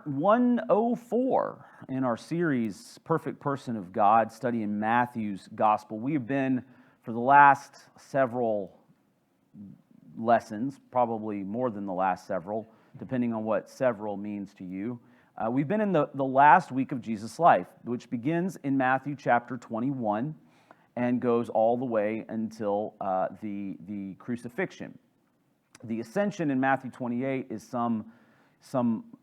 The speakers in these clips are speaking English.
104 in our series, Perfect Person of God, studying Matthew's Gospel. We have been, for the last several lessons, probably more than the last several, depending on what several means to you. We've been in the last week of Jesus' life, which begins in Matthew chapter 21 and goes all the way until the crucifixion. The ascension in Matthew 28 is a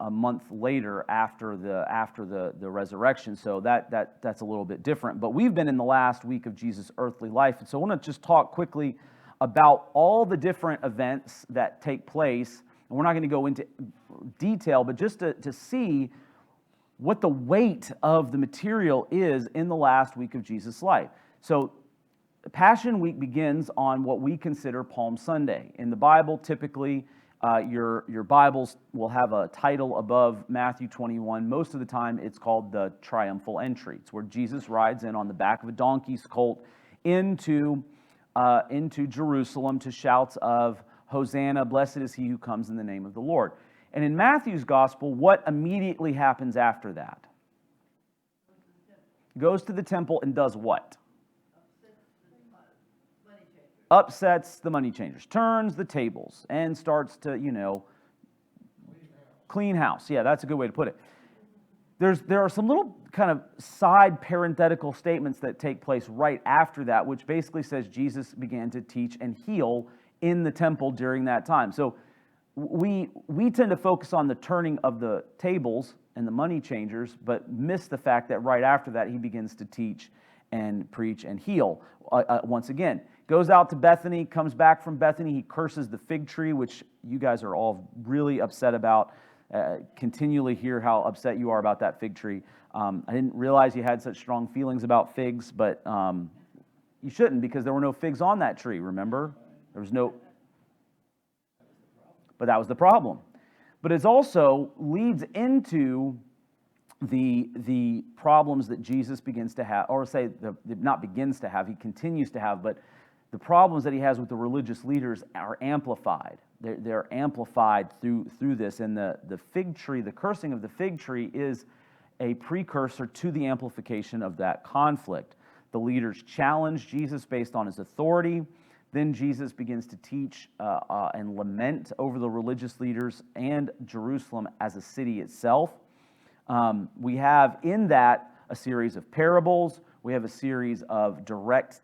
month later after the resurrection, so that's a little bit different. But we've been in the last week of Jesus' earthly life, and so I want to just talk quickly about all the different events that take place. And we're not going to go into detail, but just to see what the weight of the material is in the last week of Jesus' life. So Passion Week begins on what we consider Palm Sunday. In the Bible, typically, your Bibles will have a title above Matthew 21. Most of the time, it's called the Triumphal Entry. It's where Jesus rides in on the back of a donkey's colt into Jerusalem to shouts of, "Hosanna, blessed is he who comes in the name of the Lord." And in Matthew's Gospel, what immediately happens after that? He goes to the temple and does what? Upsets the money changers, turns the tables, and starts to, clean house. Yeah, that's a good way to put it. There are some little kind of side parenthetical statements that take place right after that, which basically says Jesus began to teach and heal in the temple during that time. So we tend to focus on the turning of the tables and the money changers, but miss the fact that right after that he begins to teach and preach and heal. Once again, goes out to Bethany, comes back from Bethany, he curses the fig tree, which you guys are all really upset about. Continually hear how upset you are about that fig tree. I didn't realize you had such strong feelings about figs, but you shouldn't, because there were no figs on that tree, remember? There was no... But that was the problem. But it also leads into the problems that Jesus begins to have, or say, not begins to have, he continues to have, but the problems that he has with the religious leaders are amplified. They're amplified through this. And the fig tree, the cursing of the fig tree, is a precursor to the amplification of that conflict. The leaders challenge Jesus based on his authority. Then Jesus begins to teach and lament over the religious leaders and Jerusalem as a city itself. We have in that a series of parables. We have a series of direct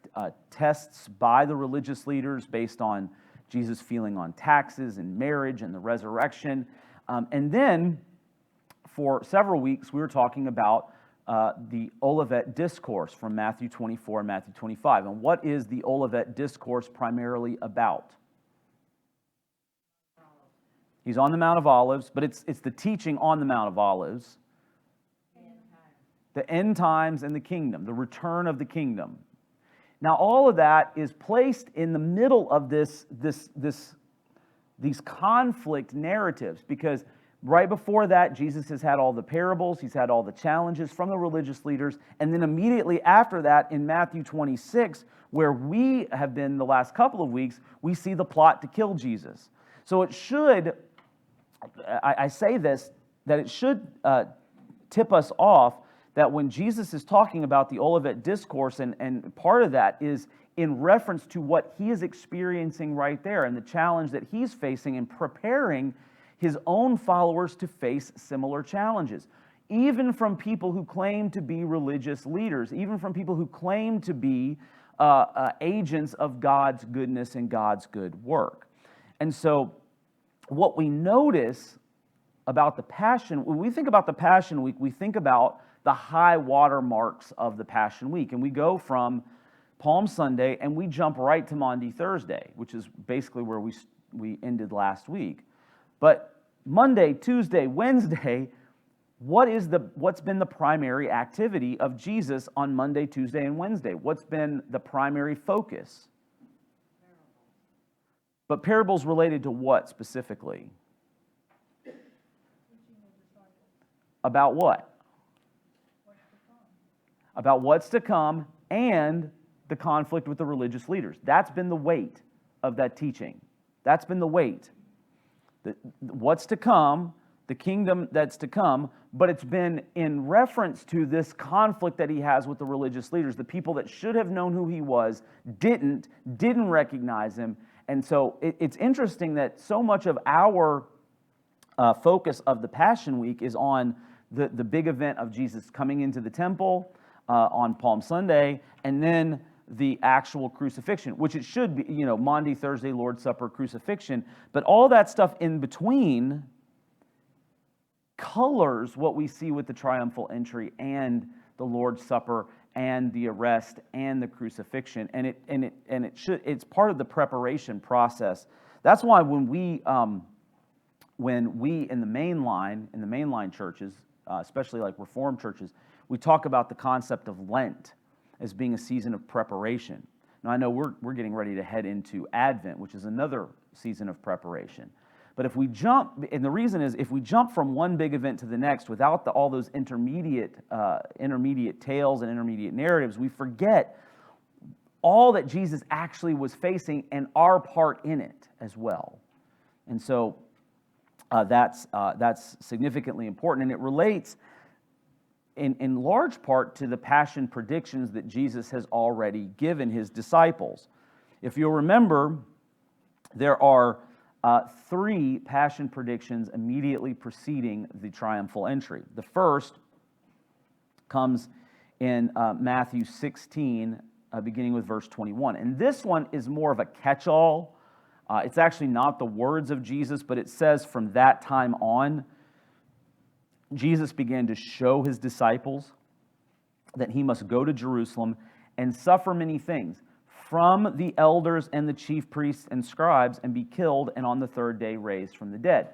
tests by the religious leaders based on Jesus' feeling on taxes and marriage and the resurrection. And then for several weeks, we were talking about the Olivet Discourse from Matthew 24 and Matthew 25. And what is the Olivet Discourse primarily about? He's on the Mount of Olives, but it's the teaching on the Mount of Olives. The end times and the kingdom, the return of the kingdom. Now, all of that is placed in the middle of these conflict narratives, because right before that, Jesus has had all the parables, he's had all the challenges from the religious leaders, and then immediately after that, in Matthew 26, where we have been the last couple of weeks, we see the plot to kill Jesus. So it should, I say this, that it should tip us off that when Jesus is talking about the Olivet Discourse, and part of that is in reference to what he is experiencing right there and the challenge that he's facing in preparing his own followers to face similar challenges, even from people who claim to be religious leaders, even from people who claim to be agents of God's goodness and God's good work. And so what we notice about the Passion, when we think about the Passion Week, we think about the high water marks of the Passion Week. And we go from Palm Sunday and we jump right to Maundy Thursday, which is basically where we ended last week. But Monday, Tuesday, Wednesday, what's been the primary activity of Jesus on Monday, Tuesday, and Wednesday? What's been the primary focus? But parables related to what specifically? About what? About what's to come and the conflict with the religious leaders. That's been the weight of that teaching. That's been the weight. What's to come, the kingdom that's to come, but it's been in reference to this conflict that he has with the religious leaders. The people that should have known who he was didn't recognize him. And so it's interesting that so much of our focus of the Passion Week is on the big event of Jesus coming into the temple on Palm Sunday, and then the actual crucifixion, which it should be, Maundy, Thursday, Lord's Supper, crucifixion. But all that stuff in between colors what we see with the triumphal entry and the Lord's Supper and the arrest and the crucifixion, and it's part of the preparation process. That's why when we in the mainline churches, especially like Reformed churches, we talk about the concept of Lent as being a season of preparation. Now I know we're getting ready to head into Advent, which is another season of preparation. But if we jump, and the reason is, if we jump from one big event to the next without all those intermediate tales and intermediate narratives, we forget all that Jesus actually was facing and our part in it as well. And so that's significantly important, and it relates in large part to the passion predictions that Jesus has already given his disciples. If you'll remember, there are 3 passion predictions immediately preceding the triumphal entry. The first comes in Matthew 16, beginning with verse 21. And this one is more of a catch-all. It's actually not the words of Jesus, but it says from that time on, Jesus began to show his disciples that he must go to Jerusalem and suffer many things from the elders and the chief priests and scribes, and be killed, and on the third day raised from the dead.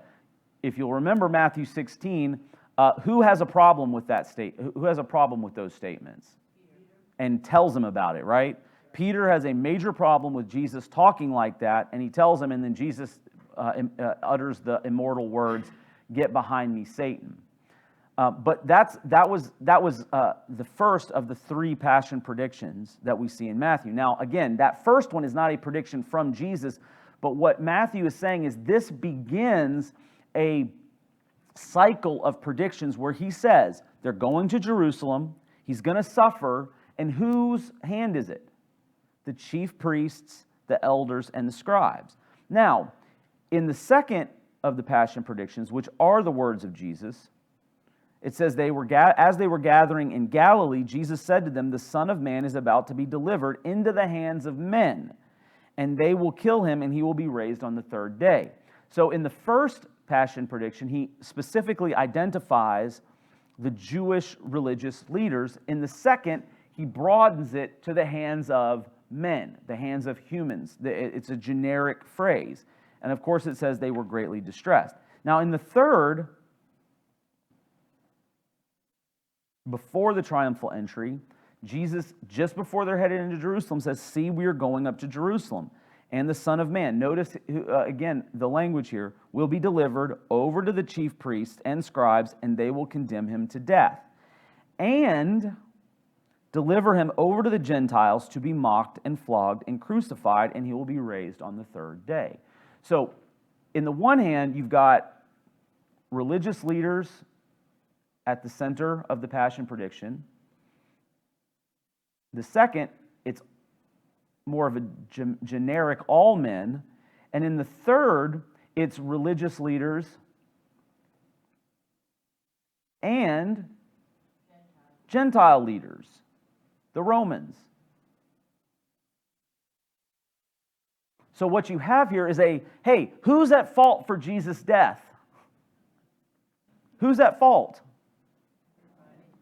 If you'll remember Matthew 16, who has a problem with that Who has a problem with those statements? And tells them about it, right? Peter has a major problem with Jesus talking like that, and he tells him, and then Jesus utters the immortal words, "Get behind me, Satan." But that was the first of the 3 passion predictions that we see in Matthew. Now, again, that first one is not a prediction from Jesus, but what Matthew is saying is this begins a cycle of predictions where he says they're going to Jerusalem, he's going to suffer, and whose hand is it? The chief priests, the elders, and the scribes. Now, in the second of the passion predictions, which are the words of Jesus, it says, as they were gathering in Galilee, Jesus said to them, "The Son of Man is about to be delivered into the hands of men, and they will kill him, and he will be raised on the third day." So in the first passion prediction, he specifically identifies the Jewish religious leaders. In the second, he broadens it to the hands of men, the hands of humans. It's a generic phrase. And of course, it says they were greatly distressed. Now, in the third, before the triumphal entry, Jesus, just before they're headed into Jerusalem, says, "See, we are going up to Jerusalem, and the Son of Man," notice again the language here, "will be delivered over to the chief priests and scribes, and they will condemn him to death, and deliver him over to the Gentiles to be mocked and flogged and crucified, and he will be raised on the third day." So, in the one hand, you've got religious leaders at the center of the passion prediction. The second, it's more of a generic all men. And in the third, it's religious leaders and Gentile leaders, the Romans. So what you have here is hey, who's at fault for Jesus' death? Who's at fault?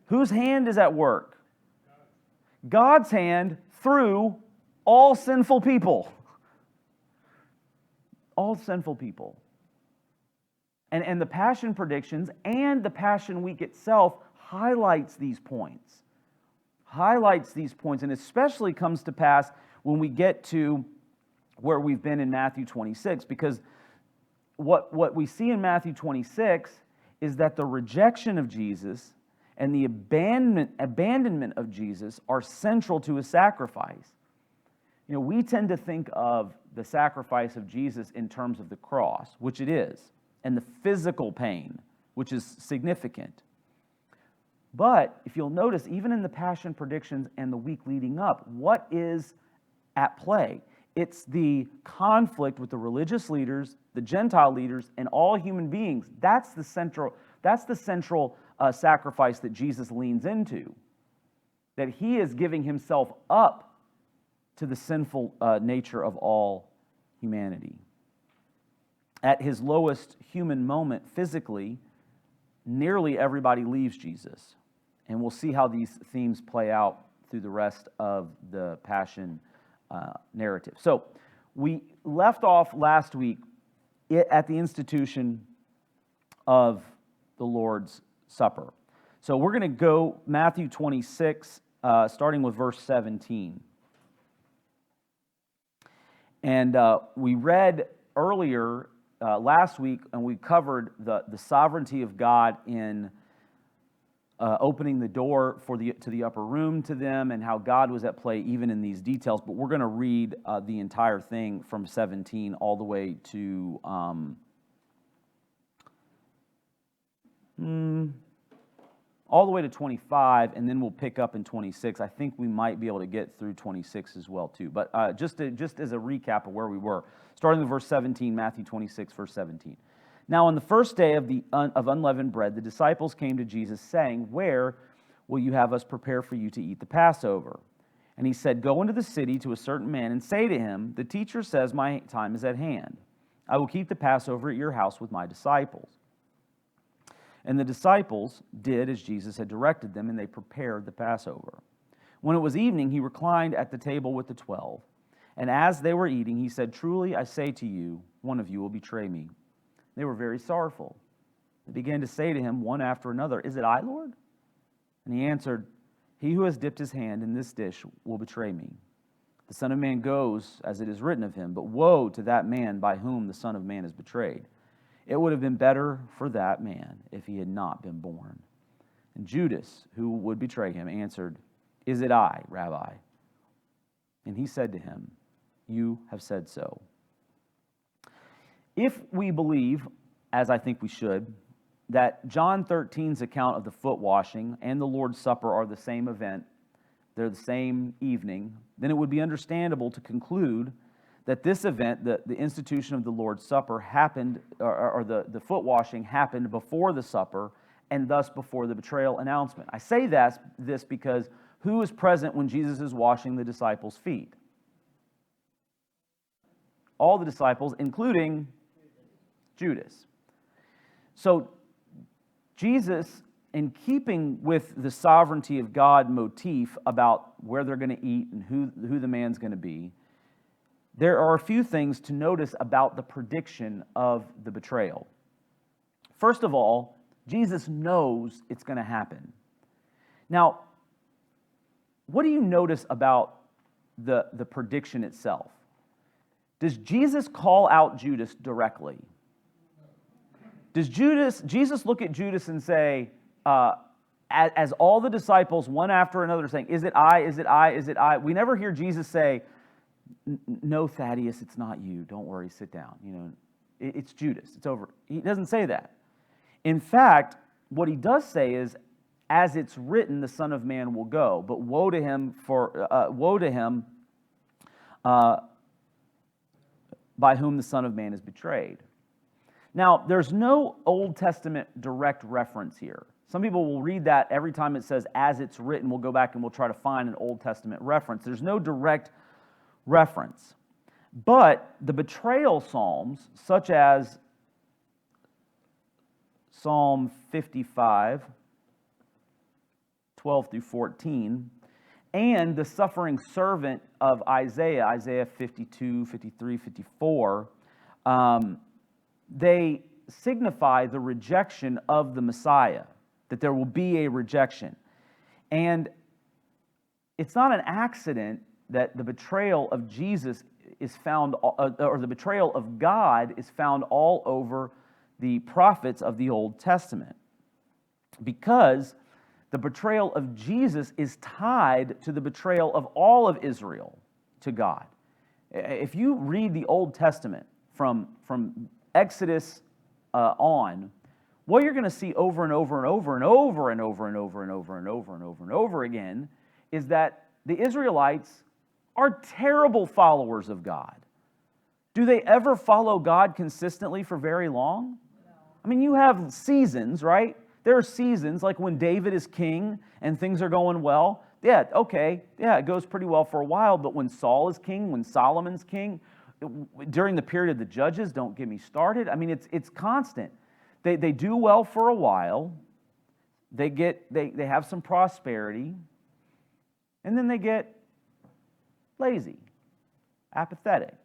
Whose hand is at work? God's hand through all sinful people. All sinful people. And the passion predictions and the Passion Week itself highlights these points. And especially comes to pass when we get to where we've been in Matthew 26, because what we see in Matthew 26 is that the rejection of Jesus and the abandonment of Jesus are central to his sacrifice. We tend to think of the sacrifice of Jesus in terms of the cross, which it is, and the physical pain which is significant. But if you'll notice, even in the passion predictions and the week leading up, what is at play? It's the conflict with the religious leaders, the Gentile leaders, and all human beings. That's the central sacrifice that Jesus leans into, that he is giving himself up to the sinful nature of all humanity. At his lowest human moment physically, nearly everybody leaves Jesus. And we'll see how these themes play out through the rest of the Passion narrative. So we left off last week at the institution of the Lord's Supper. So we're going to go Matthew 26, starting with verse 17. And we read earlier last week, and we covered the sovereignty of God in opening the door to the upper room to them, and how God was at play even in these details. But we're going to read the entire thing from 17 all the way to all the way to 25, and then we'll pick up in 26. I think we might be able to get through 26 as well too. But just as a recap of where we were, starting with verse 17, Matthew 26, verse 17. Now, on the first day of unleavened bread, the disciples came to Jesus, saying, "Where will you have us prepare for you to eat the Passover?" And he said, "Go into the city to a certain man and say to him, 'The teacher says, my time is at hand. I will keep the Passover at your house with my disciples.' And the disciples did as Jesus had directed them, and they prepared the Passover. When it was evening, he reclined at the table with the 12. And as they were eating, he said, 'Truly I say to you, one of you will betray me.' They were very sorrowful. They began to say to him one after another, 'Is it I, Lord?' And he answered, 'He who has dipped his hand in this dish will betray me. The Son of Man goes as it is written of him, but woe to that man by whom the Son of Man is betrayed. It would have been better for that man if he had not been born.' And Judas, who would betray him, answered, 'Is it I, Rabbi?' And he said to him, 'You have said so.'" If we believe, as I think we should, that John 13's account of the foot washing and the Lord's Supper are the same event, they're the same evening, then it would be understandable to conclude that this event, the institution of the Lord's Supper, happened, or the foot washing happened before the supper, and thus before the betrayal announcement. I say this because who is present when Jesus is washing the disciples' feet? All the disciples, including Judas. So Jesus, in keeping with the sovereignty of God motif about where they're going to eat and who the man's going to be, there are a few things to notice about the prediction of the betrayal. First of all, Jesus knows it's going to happen. Now, what do you notice about the prediction itself? Does Jesus call out Judas directly? Does Jesus look at Judas and say, as all the disciples, one after another, saying, "Is it I? Is it I? Is it I?" We never hear Jesus say, "No, Thaddeus, it's not you. Don't worry, sit down. It's Judas. It's over." He doesn't say that. In fact, what he does say is, "As it's written, the Son of Man will go, but woe to him by whom the Son of Man is betrayed." Now, there's no Old Testament direct reference here. Some people will read that every time it says, "as it's written." We'll go back and we'll try to find an Old Testament reference. There's no direct reference. But the betrayal psalms, such as Psalm 55, 12 through 14, and the suffering servant of Isaiah 52, 53, 54, they signify the rejection of the Messiah, that there will be a rejection. And it's not an accident that the betrayal of Jesus is found, or the betrayal of God is found all over the prophets of the Old Testament, because the betrayal of Jesus is tied to the betrayal of all of Israel to God. If you read the Old Testament from Exodus on, what you're going to see over and over and over and over and over and over and over and over and over and over again is that the Israelites are terrible followers of God. Do they ever follow God consistently for very long? I mean, you have seasons, right? There are seasons, like when David is king and things are going well. Yeah, okay, yeah, it goes pretty well for a while, but when Saul is king, when Solomon's king, during the period of the judges, don't get me started. I mean, it's constant. They do well for a while. They have some prosperity, and then they get lazy, apathetic.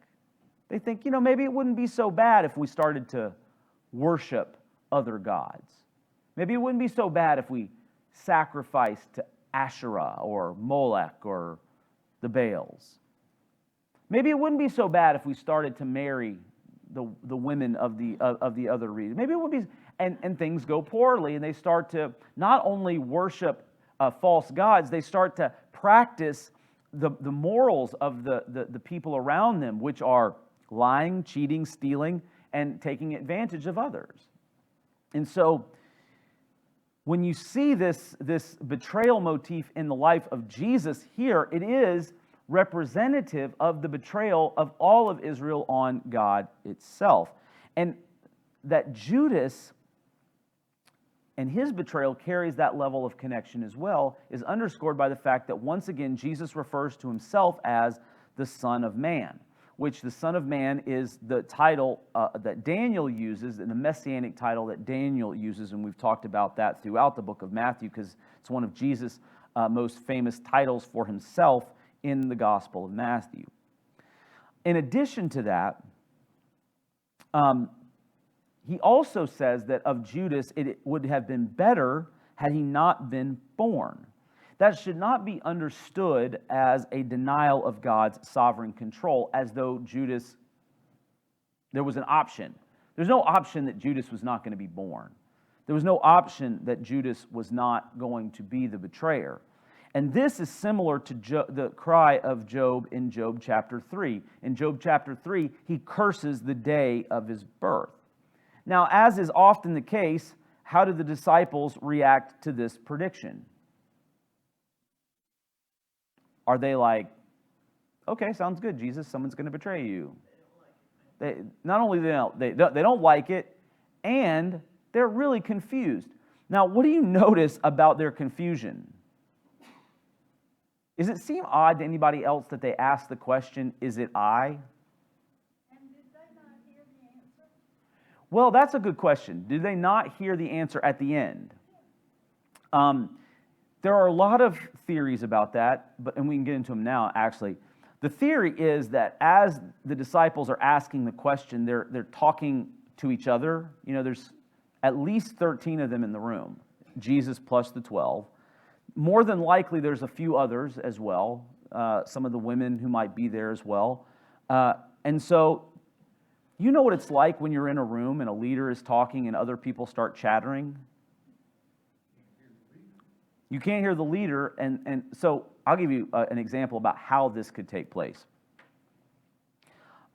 They think, maybe it wouldn't be so bad if we started to worship other gods. Maybe it wouldn't be so bad if we sacrificed to Asherah or Molech or the Baals. Maybe it wouldn't be so bad if we started to marry the women of the other region. Maybe it would be, and things go poorly, and they start to not only worship false gods, they start to practice the morals of the people around them, which are lying, cheating, stealing, and taking advantage of others. And so, when you see this betrayal motif in the life of Jesus here, it is representative of the betrayal of all of Israel on God itself. And that Judas and his betrayal carries that level of connection as well is underscored by the fact that once again Jesus refers to himself as the Son of Man, which the Son of Man is the title that Daniel uses, and the messianic title that Daniel uses, and we've talked about that throughout the book of Matthew because it's one of Jesus' most famous titles for himself in the Gospel of Matthew. In addition to that, he also says that of Judas, it would have been better had he not been born. That should not be understood as a denial of God's sovereign control, as though Judas, there was an option. There's no option that Judas was not going to be born. There was no option that Judas was not going to be the betrayer. And this is similar to the cry of Job in Job chapter 3. In Job chapter 3, he curses the day of his birth. Now, as is often the case, how did the disciples react to this prediction? Are they like, okay, sounds good, Jesus, someone's going to betray you? Not only they don't like it, and they're really confused. Now, what do you notice about their confusion? Does it seem odd to anybody else that they ask the question, is it I? And did they not hear the answer? Well, that's a good question. Did they not hear the answer at the end? There are a lot of theories about that, and we can get into them now, actually. The theory is that as the disciples are asking the question, they're talking to each other. There's at least 13 of them in the room, Jesus plus the 12. More than likely, there's a few others as well, some of the women who might be there as well. And so, you know what it's like when you're in a room and a leader is talking and other people start chattering? You can't hear the leader, and so I'll give you an example about how this could take place.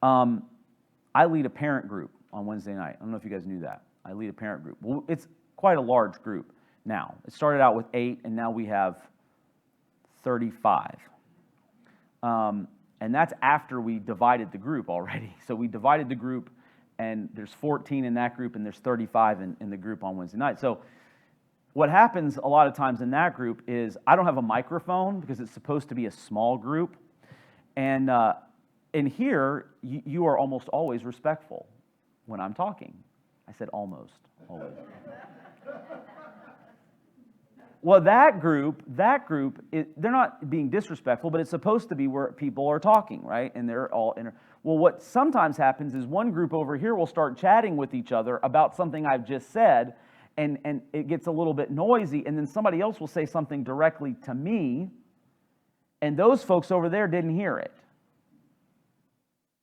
I lead a parent group on Wednesday night. I don't know if you guys knew that. I lead a parent group. Well, it's quite a large group now. It started out with 8, and now we have 35. And that's after we divided the group already. So we divided the group, and there's 14 in that group, and there's 35 in the group on Wednesday night. So what happens a lot of times in that group is I don't have a microphone because it's supposed to be a small group. And in here, you are almost always respectful when I'm talking. I said almost, always. Well, that group, they're not being disrespectful, but it's supposed to be where people are talking, right? And they're all well, what sometimes happens is one group over here will start chatting with each other about something I've just said, and it gets a little bit noisy, and then somebody else will say something directly to me, and those folks over there didn't hear it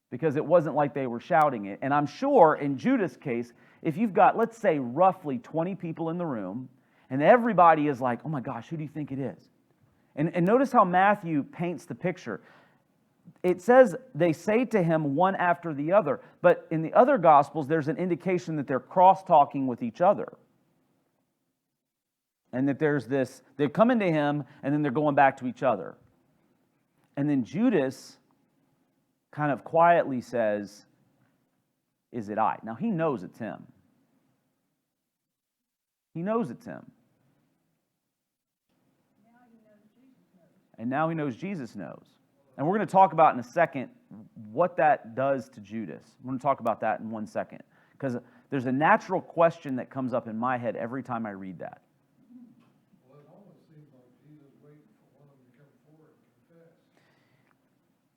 because it wasn't like they were shouting it. And I'm sure in Judas' case, if you've got, let's say, roughly 20 people in the room, and everybody is like, oh my gosh, who do you think it is? And notice how Matthew paints the picture. It says they say to him one after the other, but in the other Gospels, there's an indication that they're cross-talking with each other. And that there's this, they're coming to him, and then they're going back to each other. And then Judas kind of quietly says, "Is it I?" Now, he knows it's him. He knows it's him. And now he knows Jesus knows. And we're going to talk about in a second what that does to Judas. We're going to talk about that in 1 second. Because there's a natural question that comes up in my head every time I read that. Well, it almost seems like Jesus waiting for one of them to come forward and confess.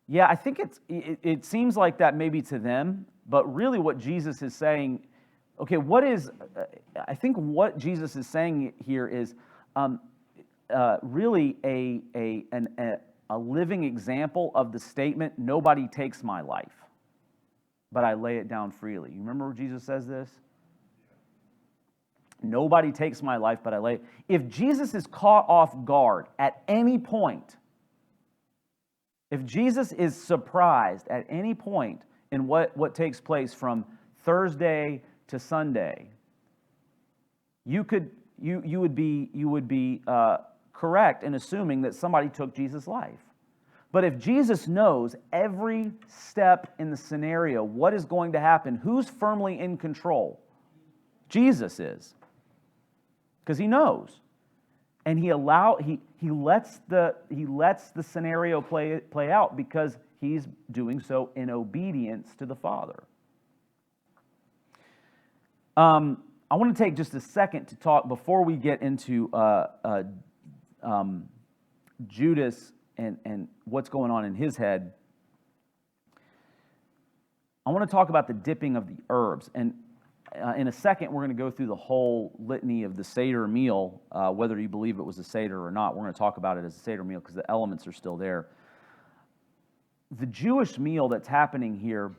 Yeah, I think it seems like that maybe to them, but really what Jesus is saying, okay, I think what Jesus is saying here is really a living example of the statement, "Nobody takes my life, but I lay it down freely." You remember where Jesus says this? Nobody takes my life, but I lay it. If Jesus is caught off guard at any point, if Jesus is surprised at any point in what takes place from Thursday to Sunday, you would be correct in assuming that somebody took Jesus' life. But if Jesus knows every step in the scenario, what is going to happen, who's firmly in control? Jesus is. Because he knows. And he lets the scenario play out because he's doing so in obedience to the Father. I want to take just a second to talk before we get into Judas and what's going on in his head. I want to talk about the dipping of the herbs. And in a second, we're going to go through the whole litany of the Seder meal, whether you believe it was a Seder or not. We're going to talk about it as a Seder meal because the elements are still there. The Jewish meal that's happening here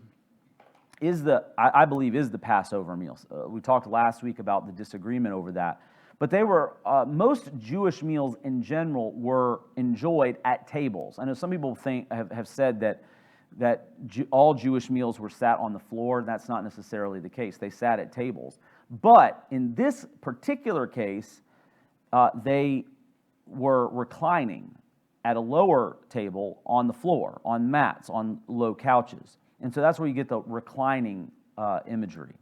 I believe is the Passover meal. We talked last week about the disagreement over that. But they were, most Jewish meals in general were enjoyed at tables. I know some people have said that all Jewish meals were sat on the floor. That's not necessarily the case. They sat at tables. But in this particular case, they were reclining at a lower table on the floor, on mats, on low couches. And so that's where you get the reclining imagery.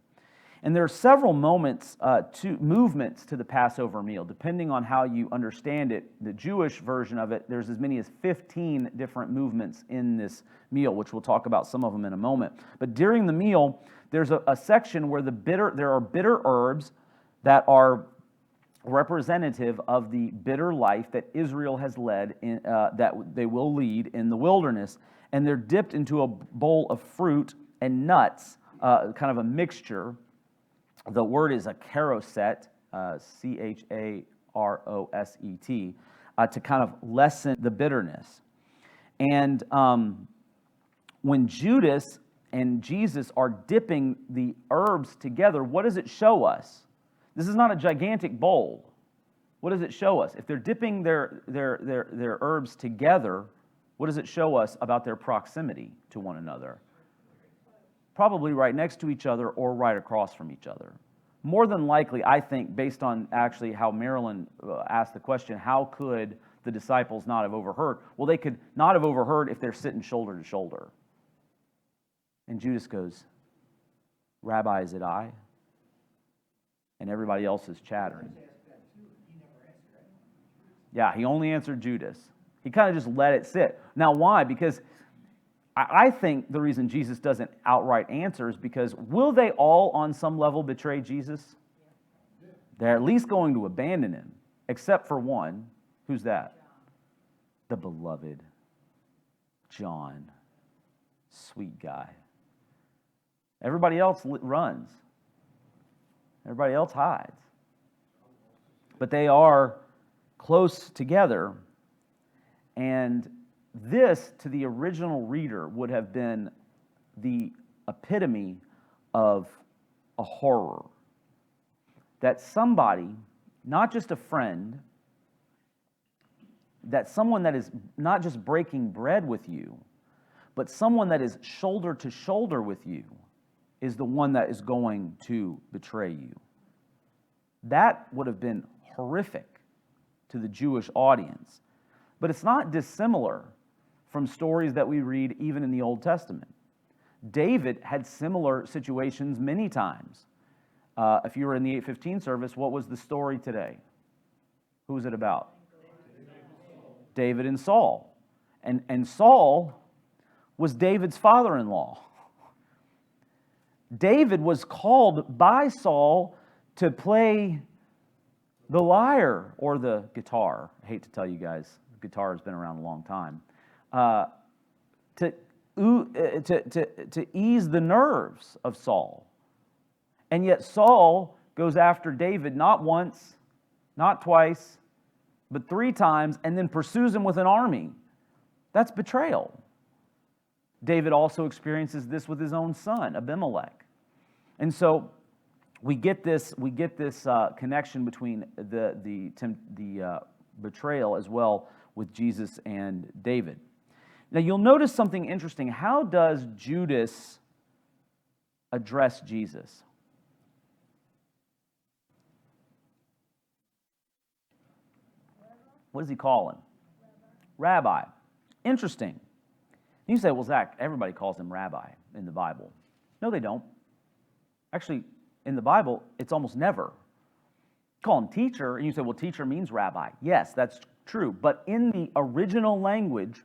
And there are several movements to the Passover meal, depending on how you understand it. The Jewish version of it, there's as many as 15 different movements in this meal, which we'll talk about some of them in a moment. But during the meal, there's a section where there are bitter herbs that are representative of the bitter life that Israel has led, that they will lead in the wilderness. And they're dipped into a bowl of fruit and nuts, kind of a mixture. The word is a charoset, Charoset, to kind of lessen the bitterness. And when Judas and Jesus are dipping the herbs together, what does it show us? This is not a gigantic bowl. What does it show us? If they're dipping their herbs together, what does it show us about their proximity to one another? Probably right next to each other or right across from each other. More than likely, I think, based on actually how Marilyn asked the question, how could the disciples not have overheard? Well, they could not have overheard if they're sitting shoulder to shoulder. And Judas goes, "Rabbi, is it I?" And everybody else is chattering. Yeah, he only answered Judas. He kind of just let it sit. Now, why? Because I think the reason Jesus doesn't outright answer is because will they all on some level betray Jesus? They're at least going to abandon him, except for one. Who's that? The beloved John. Sweet guy. Everybody else runs. Everybody else hides. But they are close together. And this, to the original reader, would have been the epitome of a horror. That somebody, not just a friend, that someone that is not just breaking bread with you, but someone that is shoulder to shoulder with you, is the one that is going to betray you. That would have been horrific to the Jewish audience. But it's not dissimilar from stories that we read even in the Old Testament. David had similar situations many times. If you were in the 8:15 service, what was the story today? Who was it about? David and Saul. And Saul was David's father-in-law. David was called by Saul to play the lyre or the guitar. I hate to tell you guys, the guitar has been around a long time. To ease the nerves of Saul. And yet Saul goes after David not once, not twice, but 3 times, and then pursues him with an army. That's betrayal. David also experiences this with his own son, Abimelech. And so we get this connection between the betrayal as well with Jesus and David. Now you'll notice something interesting. How does Judas address Jesus? What does he call him? Rabbi. Interesting. You say, well, Zach, everybody calls him rabbi in the Bible. No, they don't. Actually, in the Bible, it's almost never. Call him teacher, and you say, well, teacher means rabbi. Yes, that's true. But in the original language,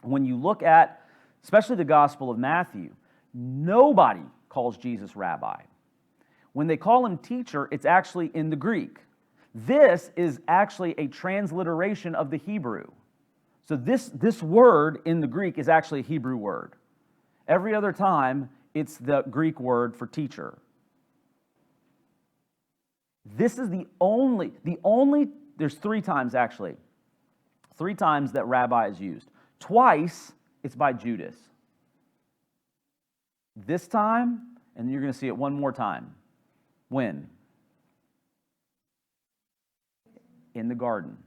when you look at, especially the Gospel of Matthew, nobody calls Jesus rabbi. When they call him teacher, it's actually in the Greek. This is actually a transliteration of the Hebrew. So this word in the Greek is actually a Hebrew word. Every other time, it's the Greek word for teacher. This is the only, there's 3 times actually. 3 times that rabbi is used. Twice, it's by Judas. This time, and you're going to see it one more time. When? In the garden.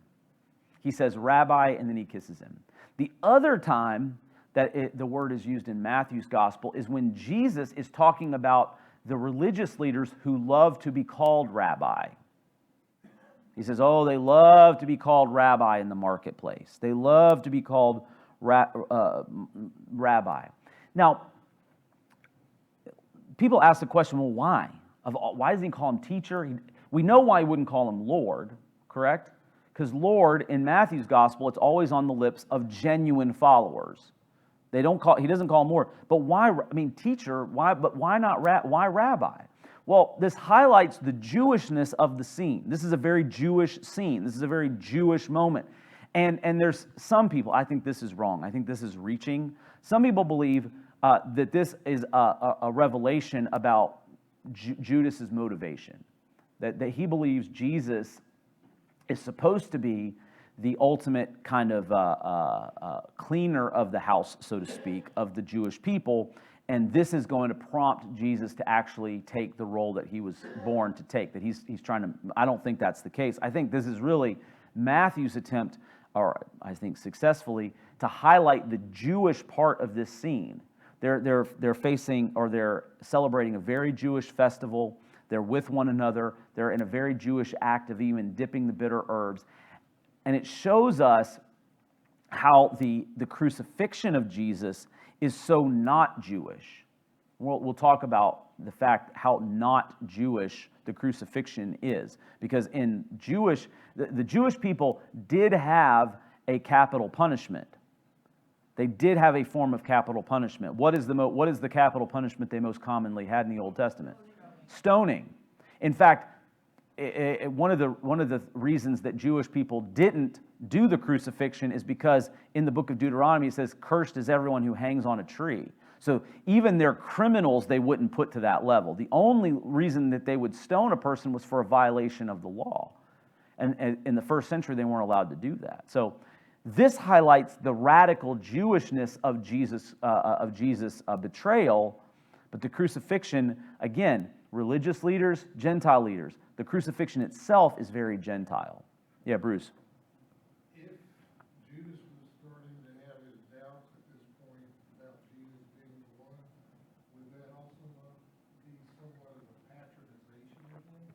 He says rabbi, and then he kisses him. The other time that the word is used in Matthew's gospel is when Jesus is talking about the religious leaders who love to be called rabbi. He says, oh, they love to be called rabbi in the marketplace. They love to be called rabbi. Now, people ask the question, well, why? Why doesn't he call him teacher? We know why he wouldn't call him Lord, correct? Because Lord, in Matthew's gospel, it's always on the lips of genuine followers. He doesn't call him Lord. But why, teacher, why, but why not, why rabbi? Well, this highlights the Jewishness of the scene. This is a very Jewish scene. This is a very Jewish moment. And there's some people, I think this is wrong. I think this is reaching. Some people believe that this is a revelation about Judas's motivation. That he believes Jesus is supposed to be the ultimate kind of cleaner of the house, so to speak, of the Jewish people, and this is going to prompt Jesus to actually take the role that he was born to take, that he's trying to, I don't think that's the case. I think this is really Matthew's attempt, or I think successfully, to highlight the Jewish part of this scene. They're facing, or they're celebrating a very Jewish festival. They're with one another. They're in a very Jewish act of even dipping the bitter herbs. And it shows us how the crucifixion of Jesus is so not Jewish. We'll talk about the fact how not Jewish the crucifixion is. Because in the Jewish people did have a capital punishment. They did have a form of capital punishment. What is the capital punishment they most commonly had in the Old Testament? Stoning. In fact, one of the reasons that Jewish people didn't do the crucifixion is because in the book of Deuteronomy it says, "Cursed is everyone who hangs on a tree." So even their criminals they wouldn't put to that level. The only reason that they would stone a person was for a violation of the law. And in the first century they weren't allowed to do that. So this highlights the radical Jewishness of Jesus' betrayal, but the crucifixion, again, religious leaders, Gentile leaders. The crucifixion itself is very Gentile. Yeah, Bruce. If Judas was starting to have his doubts at this point about Jesus being the one, would that also not be somewhat of a patronization of him?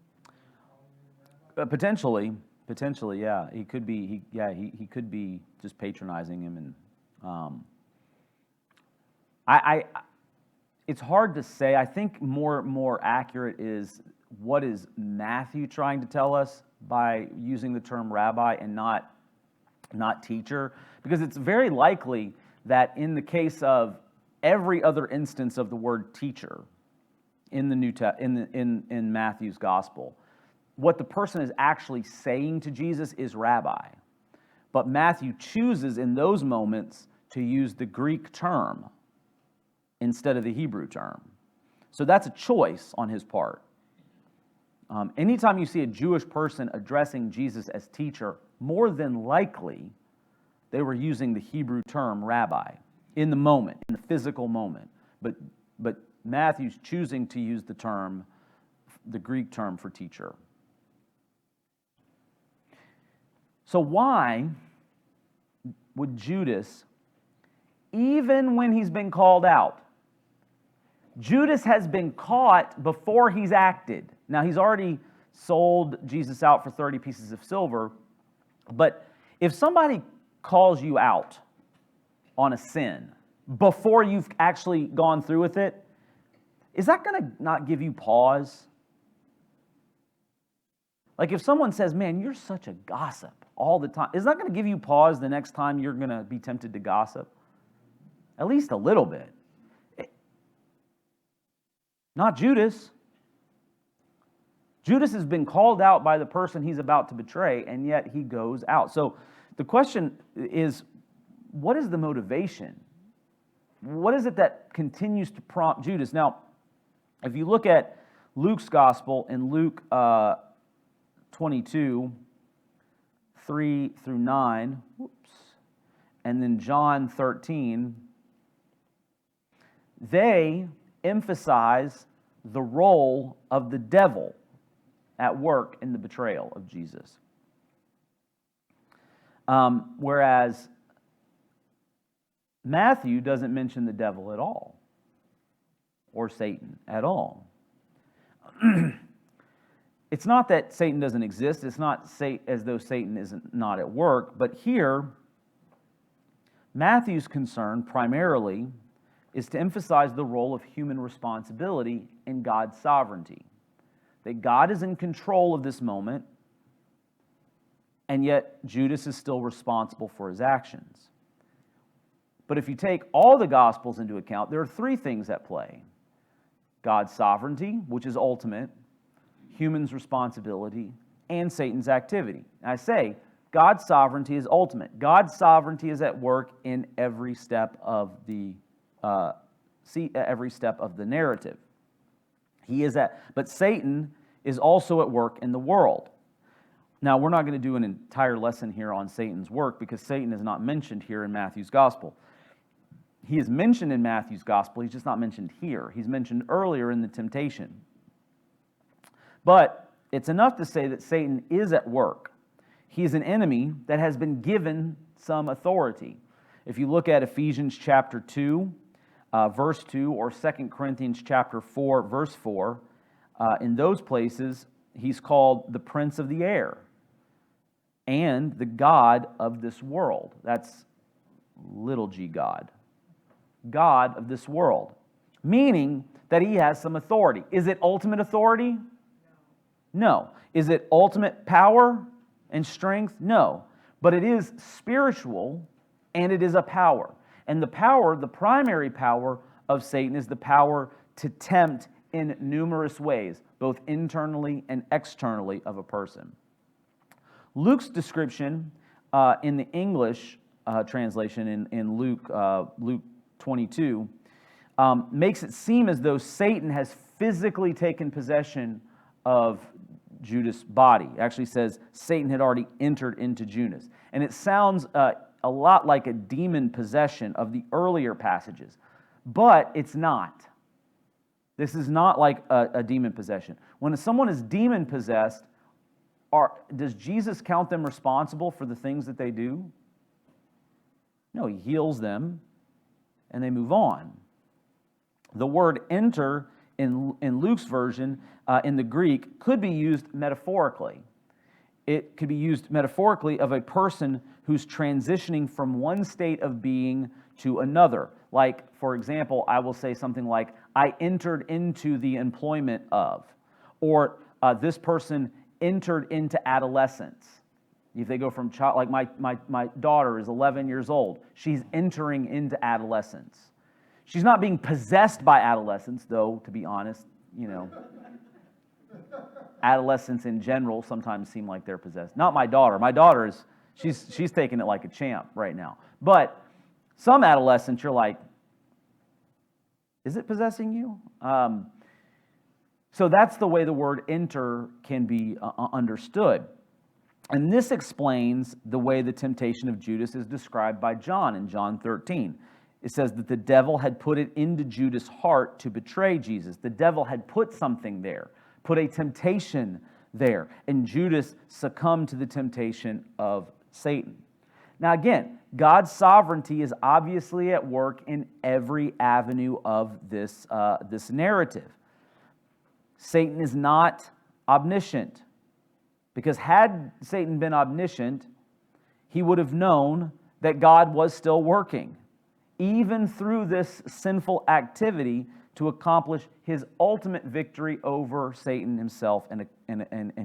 Calling him rabbi? Potentially. Potentially, yeah. He could be. He could be just patronizing him, and it's hard to say. I think more accurate is what is Matthew trying to tell us by using the term rabbi and not teacher, because it's very likely that in the case of every other instance of the word teacher in the in Matthew's gospel, what the person is actually saying to Jesus is rabbi. But Matthew chooses in those moments to use the Greek term instead of the Hebrew term. So that's a choice on his part. Anytime you see a Jewish person addressing Jesus as teacher, more than likely they were using the Hebrew term rabbi in the moment, in the physical moment. But Matthew's choosing to use the Greek term for teacher. So why would Judas, even when he's been called out, Judas has been caught before he's acted. Now, he's already sold Jesus out for 30 pieces of silver, but if somebody calls you out on a sin before you've actually gone through with it, is that going to not give you pause? Like if someone says, man, you're such a gossip all the time, is that going to give you pause the next time you're going to be tempted to gossip? At least a little bit. Not Judas. Judas has been called out by the person he's about to betray, and yet he goes out. So the question is, what is the motivation? What is it that continues to prompt Judas? Now, if you look at Luke's gospel in Luke 22, 3 through 9, and then John 13, they emphasize the role of the devil at work in the betrayal of Jesus. Whereas Matthew doesn't mention the devil at all, or Satan at all. It's not that Satan doesn't exist. It's not as though Satan isn't not at work. But here, Matthew's concern primarily is to emphasize the role of human responsibility in God's sovereignty. That God is in control of this moment, and yet Judas is still responsible for his actions. But if you take all the Gospels into account, there are three things at play: God's sovereignty, which is ultimate, human's responsibility, and Satan's activity. And I say, God's sovereignty is ultimate. God's sovereignty is at work in every step of the narrative. But Satan is also at work in the world. Now, we're not going to do an entire lesson here on Satan's work because Satan is not mentioned here in Matthew's gospel. He is mentioned in Matthew's gospel, he's just not mentioned here. He's mentioned earlier in the temptation. But it's enough to say that Satan is at work. He is an enemy that has been given some authority. If you look at Ephesians chapter 2, verse 2, or 2 Corinthians chapter 4, verse 4, in those places, he's called the prince of the air and the god of this world. That's little g God. God of this world, meaning that he has some authority. Is it ultimate authority? No. Is it ultimate power and strength? No. But it is spiritual, and it is a power. And the power, the primary power of Satan, is the power to tempt in numerous ways, both internally and externally of a person. Luke's description in the English translation in Luke 22 makes it seem as though Satan has physically taken possession of Judas' body. It actually says Satan had already entered into Judas. And it sounds a lot like a demon possession of the earlier passages, but it's not. This is not like a demon possession. When someone is demon possessed, does Jesus count them responsible for the things that they do? No, he heals them and they move on. The word enter in Luke's version, in the Greek, could be used metaphorically. it could be used metaphorically of a person who's transitioning from one state of being to another. Like, for example, I will say something like, I entered into the employment of, or this person entered into adolescence. If they go from child, like my daughter is 11 years old, she's entering into adolescence. She's not being possessed by adolescence, though, to be honest, adolescents in general sometimes seem like they're possessed. Not my daughter. My daughter she's taking it like a champ right now. But some adolescents, you're like, is it possessing you? So that's the way the word enter can be understood. And this explains the way the temptation of Judas is described by John in John 13. It says that the devil had put it into Judas' heart to betray Jesus. The devil had put something there, put a temptation there, and Judas succumbed to the temptation of Satan. Now again, God's sovereignty is obviously at work in every avenue of this narrative. Satan is not omniscient, because had Satan been omniscient, he would have known that God was still working, even through this sinful activity, to accomplish his ultimate victory over Satan himself and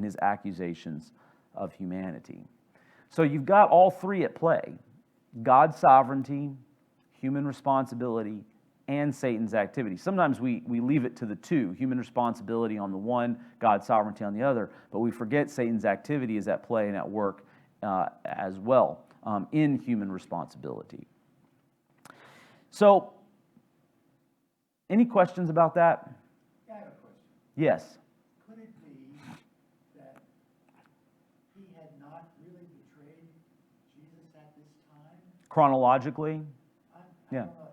his accusations of humanity. So you've got all three at play: God's sovereignty, human responsibility, and Satan's activity. Sometimes we leave it to the two, human responsibility on the one, God's sovereignty on the other, but we forget Satan's activity is at play and at work as well in human responsibility. So, any questions about that? I have a question. Yes. Could it be that he had not really betrayed Jesus at this time? Chronologically? I Yeah. don't know.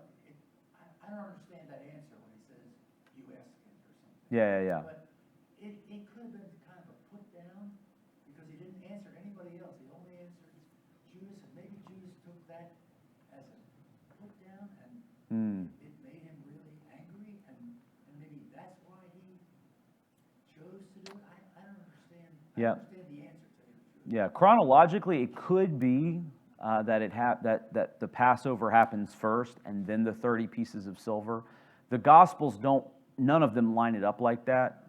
I don't understand that answer when he says you asked him or something. Yeah. But it could have been kind of a put down because he didn't answer anybody else. He only answered Judas, and maybe Judas took that as a put down, and it made him really angry, and maybe that's why he chose to do it. I don't understand. Yeah. I don't understand the answer to it. Yeah, chronologically, it could be that the Passover happens first, and then the 30 pieces of silver. The Gospels don't; none of them line it up like that.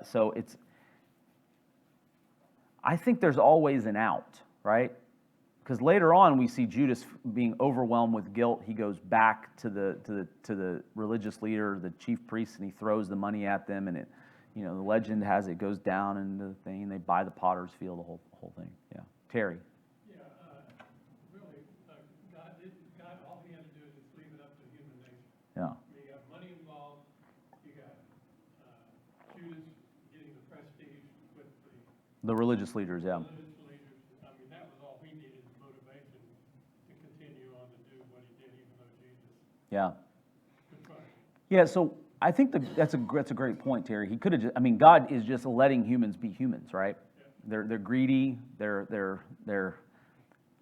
So it's. I think there's always an out, right? Because later on we see Judas being overwhelmed with guilt. He goes back to the religious leader, the chief priest, and he throws the money at them, and it. The legend has it goes down into the thing. They buy the potter's field, the whole thing. Yeah, Terry. Yeah, really, God, all he had to do is just leave it up to human nature. Yeah. You got money involved, you got Judas getting the prestige with The religious leaders, yeah. religious leaders. I mean, that was all he needed, motivation to continue on to do what he did, even though Jesus Yeah. confronted him. Yeah, so I think that's a great point, Terry. He could have just, God is just letting humans be humans, right? Yeah. They're greedy, they're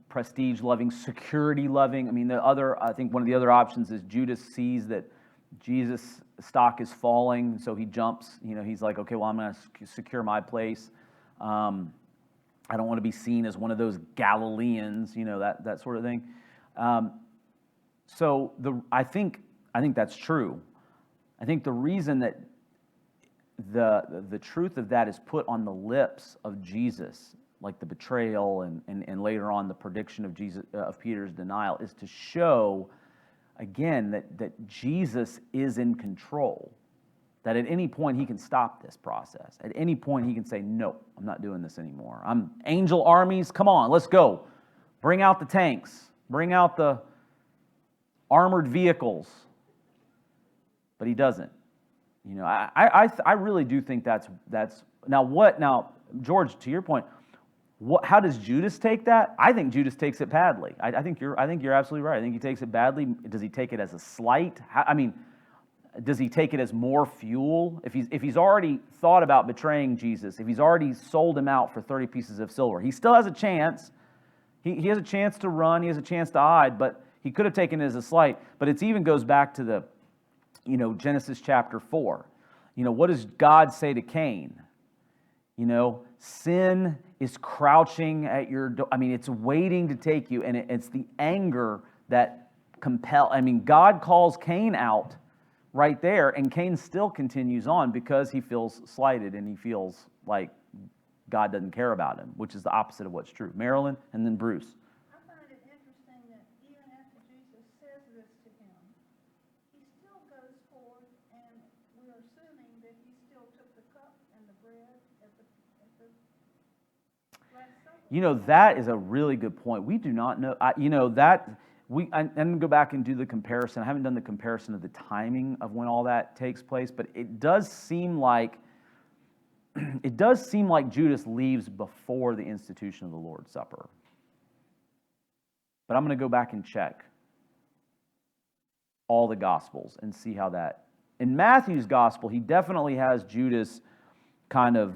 prestige loving, security loving. I think one of the other options is Judas sees that Jesus' stock is falling, so he jumps. He's like, okay, well, I'm going to secure my place. I don't want to be seen as one of those Galileans, that sort of thing. I think that's true. I think the reason that the truth of that is put on the lips of Jesus, like the betrayal and later on the prediction of Peter's denial, is to show again that Jesus is in control. That at any point he can stop this process. At any point he can say, no, I'm not doing this anymore. I'm angel armies, come on, let's go. Bring out the tanks. Bring out the armored vehicles. But he doesn't. I really do think that's now, George, to your point, how does Judas take that? I think Judas takes it badly. I think you're absolutely right. I think he takes it badly. Does he take it as a slight? Does he take it as more fuel? If he's already thought about betraying Jesus, if he's already sold him out for 30 pieces of silver, he still has a chance. He has a chance to run. He has a chance to hide, but he could have taken it as a slight. But it even goes back to the Genesis chapter 4. What does God say to Cain? Sin is crouching at your door. I mean, it's waiting to take you, and it's the anger that God calls Cain out right there, and Cain still continues on because he feels slighted and he feels like God doesn't care about him, which is the opposite of what's true. Marilyn, and then Bruce. I find it interesting that even after Jesus says this to him, he still goes forth, and we're assuming that he still took the cup and the bread at the Last Supper. That is a really good point. We do not know. I'm going to go back and do the comparison. I haven't done the comparison of the timing of when all that takes place, but it does seem like Judas leaves before the institution of the Lord's Supper. But I'm going to go back and check all the Gospels and see how that. In Matthew's Gospel, he definitely has Judas kind of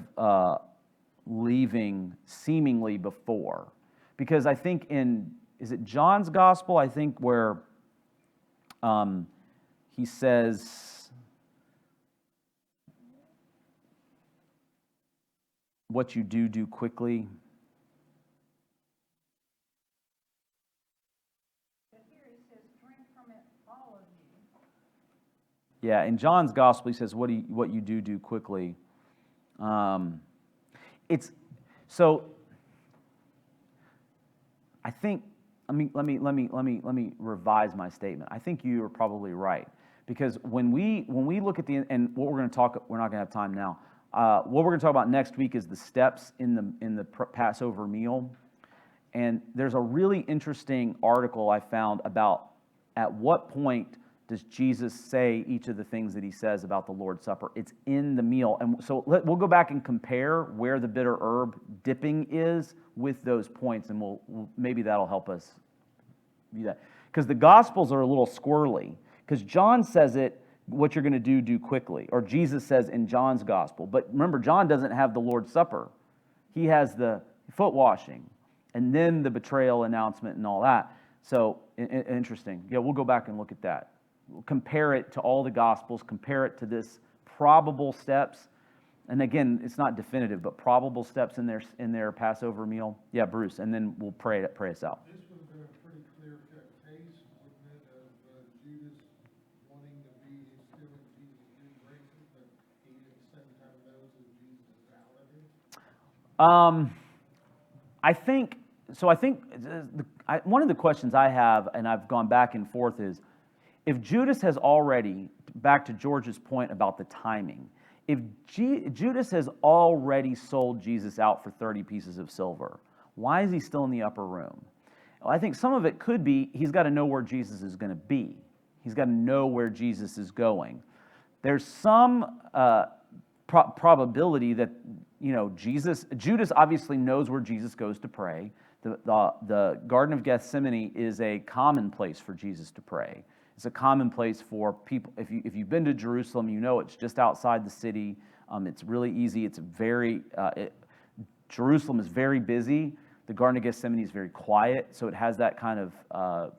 leaving seemingly before. Because I think is it John's Gospel, I think, where he says, what you do quickly. But here he says, drink from it, all of you. Yeah, in John's Gospel, he says, what you do quickly. It's so. I think let me revise my statement. I think you are probably right, because when we look at and what we're going to talk, we're not going to have time now. What we're going to talk about next week is the steps in the Passover meal, and there's a really interesting article I found about at what point does Jesus say each of the things that he says about the Lord's Supper. It's in the meal, and so we'll go back and compare where the bitter herb dipping is with those points, and we'll maybe that'll help us do that, because the Gospels are a little squirrely, because John says it. What you're going to do quickly. Or Jesus says in John's Gospel. But remember, John doesn't have the Lord's Supper. He has the foot washing, and then the betrayal announcement and all that. So, interesting. Yeah, we'll go back and look at that. We'll compare it to all the Gospels, compare it to this probable steps. And again, it's not definitive, but probable steps in their Passover meal. Yeah, Bruce, and then we'll pray us out. This would have been a pretty clear-cut case, wouldn't it, of Judas wanting to be still in Jesus' good graces, but he at the same time knows that Jesus is out of him? I think one of the questions I have, and I've gone back and forth, is if Judas has already, back to George's point about the timing, if Judas has already sold Jesus out for 30 pieces of silver, why is he still in the upper room? Well, I think some of it could be he's got to know where Jesus is going to be. He's got to know where Jesus is going. There's some probability that Judas obviously knows where Jesus goes to pray. The Garden of Gethsemane is a common place for Jesus to pray. It's a common place for people. If you've been to Jerusalem, you know it's just outside the city. It's really easy. Jerusalem is very busy. The Garden of Gethsemane is very quiet, so it has that kind of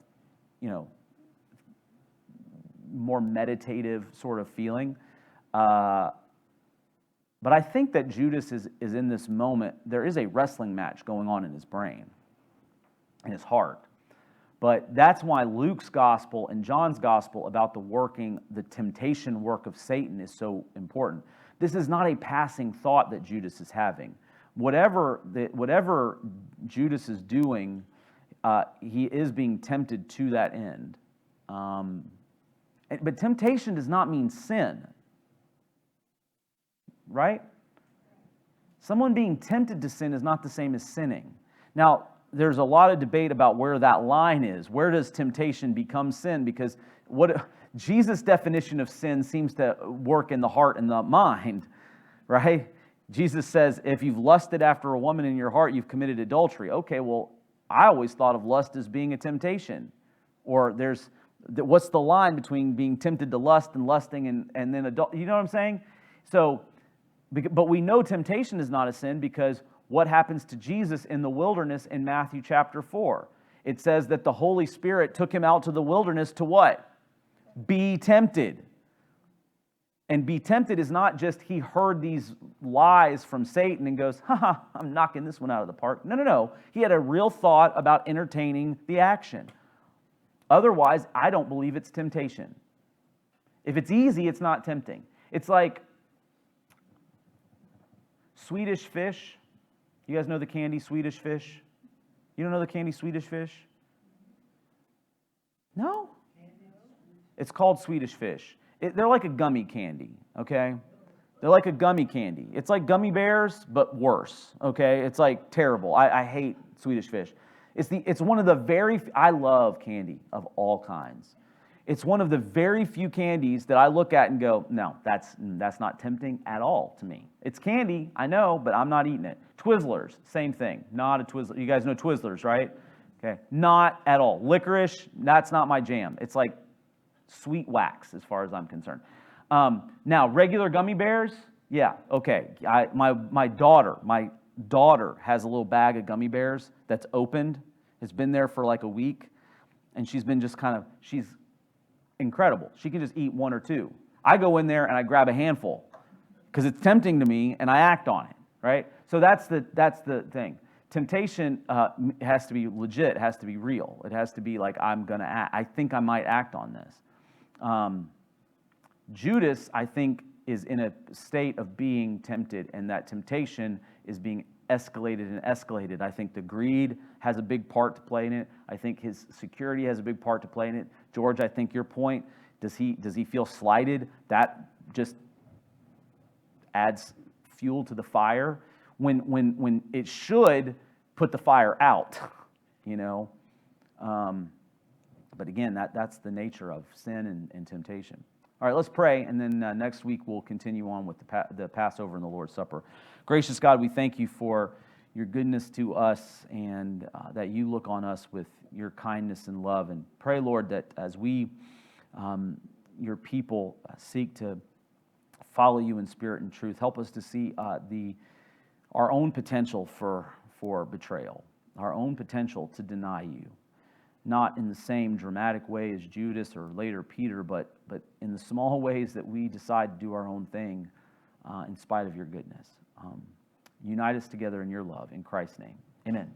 more meditative sort of feeling. But I think that Judas is in this moment. There is a wrestling match going on in his brain, in his heart. But that's why Luke's gospel and John's gospel about the temptation work of Satan is so important. This is not a passing thought that Judas is having. Whatever Judas is doing, he is being tempted to that end. But temptation does not mean sin, right? Someone being tempted to sin is not the same as sinning. Now, there's a lot of debate about where that line is. Where does temptation become sin? Because Jesus' definition of sin seems to work in the heart and the mind, right? Jesus says, if you've lusted after a woman in your heart, you've committed adultery. Okay, well, I always thought of lust as being a temptation. Or what's the line between being tempted to lust and lusting and then adult? You know what I'm saying? So, but we know temptation is not a sin because what happens to Jesus in the wilderness in Matthew chapter 4? It says that the Holy Spirit took him out to the wilderness to what? Be tempted. And be tempted is not just he heard these lies from Satan and goes, haha, I'm knocking this one out of the park. No, no, no. He had a real thought about entertaining the action. Otherwise, I don't believe it's temptation. If it's easy, it's not tempting. It's like Swedish fish. You guys know the candy Swedish fish? You don't know the candy Swedish fish? No? It's called Swedish fish. They're like a gummy candy, okay? They're like a gummy candy. It's like gummy bears, but worse, okay? It's like terrible. I hate Swedish fish. It's one of the very, I love candy of all kinds. It's one of the very few candies that I look at and go, no, that's not tempting at all to me. It's candy, I know, but I'm not eating it. Twizzlers, same thing. Not a Twizzler. You guys know Twizzlers, right? Okay, not at all. Licorice, that's not my jam. It's like sweet wax as far as I'm concerned. Now, regular gummy bears, yeah, okay. My daughter has a little bag of gummy bears that's opened. It's been there for like a week, and she's been just she's incredible. She can just eat one or two. I go in there and I grab a handful because it's tempting to me, and I act on it, right? So that's the thing. Temptation has to be legit. It has to be real. It has to be like, I'm going to act. I think I might act on this. Judas, I think, is in a state of being tempted, and that temptation is being escalated and escalated. I think the greed has a big part to play in it. I think his security has a big part to play in it. George, I think your point, does he feel slighted? That just adds fuel to the fire when it should put the fire out, you know. But again, that's the nature of sin and temptation. All right, let's pray, and then next week we'll continue on with the Passover and the Lord's Supper. Gracious God, we thank you for your goodness to us, and that you look on us with your kindness and love. And pray, Lord, that as we, your people, seek to follow you in spirit and truth, help us to see our own potential for betrayal, our own potential to deny you. Not in the same dramatic way as Judas or later Peter, but in the small ways that we decide to do our own thing in spite of your goodness. Unite us together in your love. In Christ's name, amen.